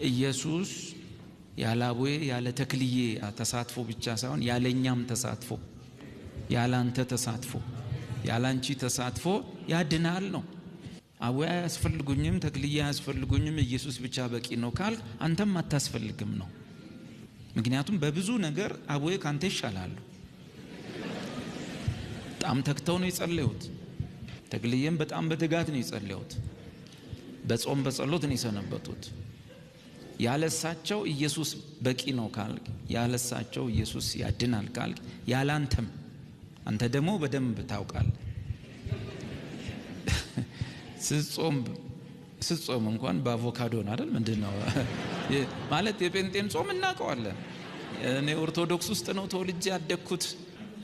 ኢየሱስ ያላቦዬ ያለ ተክልዬ ተሳትፎ ብቻ ሳይሆን ያለኛም ተሳትፎ ያላንተ ተሳትፎ ያላንቺ ተሳትፎ ያድናል ነው። አቦዬ አያስፈልጉኝም ተክልዬ አያስፈልጉኝም ኢየሱስ ብቻ በቂ ነው ካል አንተም አታስፈልግም ነው። ምክንያቱም በብዙ ነገር አቦዬ ካንተ ይሻላል። በጣም ተክተው ነው የጸለዩት። ተክልዬም በጣም በትጋት ነው የጸለዩት። በጾም በጸሎት ነው የሰነበቱት። ያለሳቸው ኢየሱስ በቂ ነው ካልክ ያለሳቸው ኢየሱስ ያድናል ካልክ ያላንተም አንተ ደግሞ በደንብ ታውቃለህ። ስትጾም እንኳን በአቮካዶ ነው አይደል? ምንድነው ማለት የጴንጤን ጾም እናውቀዋለን። እኔ ኦርቶዶክስ ውስጥ ነው ተወልጄ ያደግኩት።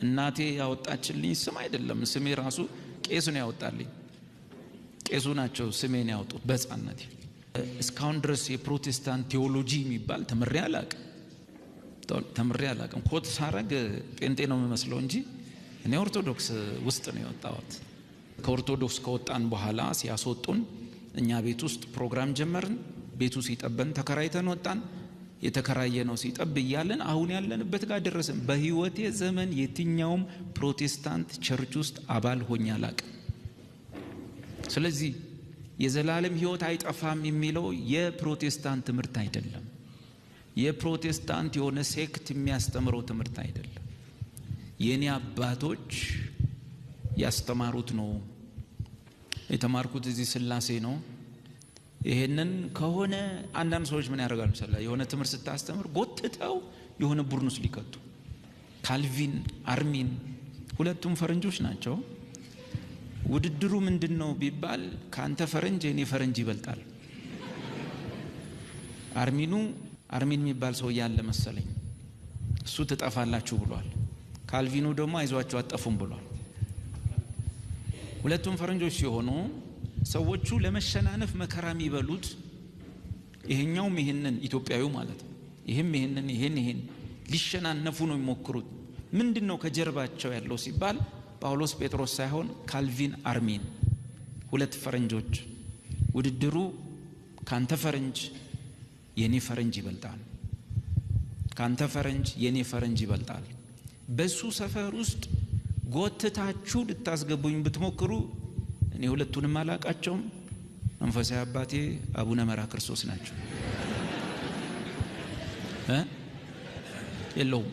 እናቴ ያወጣችልኝ ስም አይደለም። ስሜ ራሱ ቄሱ ነው ያወጣልኝ። ቄሱ ናቸው ስሜን ያወጡት በሕፃንነቴ። እስካሁን ድረስ የፕሮቴስታንት ቴዎሎጂ የሚባል ተምሬ አላውቅም። ኮት ሳረግ ጴንጤ ነው የምመስለው እንጂ እኔ ኦርቶዶክስ ውስጥ ነው የወጣሁት። ከኦርቶዶክስ ከወጣን በኋላ ሲያስወጡን እኛ ቤት ውስጥ ፕሮግራም ጀመርን። ቤቱ ሲጠበን ተከራይተን ወጣን። የተከራየ ነው ሲጠብ እያለን አሁን ያለንበት ጋር ደረስን። በህይወቴ ዘመን የትኛውም ፕሮቴስታንት ቸርች ውስጥ አባል ሆኜ አላውቅም። ስለዚህ የዘላለም ህይወት አይጠፋም የሚለው የፕሮቴስታንት ትምህርት አይደለም። የፕሮቴስታንት የሆነ ሴክት የሚያስተምረው ትምህርት አይደለም። የኔ አባቶች ያስተማሩት ነው። የተማርኩት እዚህ ስላሴ ነው። ይሄንን ከሆነ አንዳንድ ሰዎች ምን ያደርጋሉ መሰለህ? የሆነ ትምህርት ስታስተምር ጎትተው የሆነ ቡድን ውስጥ ሊከቱ። ካልቪን፣ አርሚን ሁለቱም ፈረንጆች ናቸው። ውድድሩ ምንድነው ቢባል ካንተ ፈረንጅ የኔ ፈረንጅ ይበልጣል። አርሚን የሚባል ሰው ያለ መሰለኝ እሱ ትጠፋላችሁ ብሏል። ካልቪኑ ደግሞ አይዟችሁ አጠፉም ብሏል። ሁለቱም ፈረንጆች ሲሆኑ ሰዎቹ ለመሸናነፍ መከራ የሚበሉት ይሄኛውም ይሄንን ኢትዮጵያዊው ማለት ነው ይሄን ሊሸናነፉ ነው የሚሞክሩት። ምንድነው ከጀርባቸው ያለው ሲባል ጳውሎስ ጴጥሮስ ሳይሆን ካልቪን አርሚን፣ ሁለት ፈረንጆች። ውድድሩ ካንተ ፈረንጅ የኔ ፈረንጅ ይበልጣል፣ ካንተ ፈረንጅ የኔ ፈረንጅ ይበልጣል። በሱ ሰፈር ውስጥ ጎትታችሁ ልታስገቡኝ ብትሞክሩ እኔ ሁለቱንም አላቃቸውም። መንፈሳዊ አባቴ አቡነ መራ ክርስቶስ ናቸው። የለውም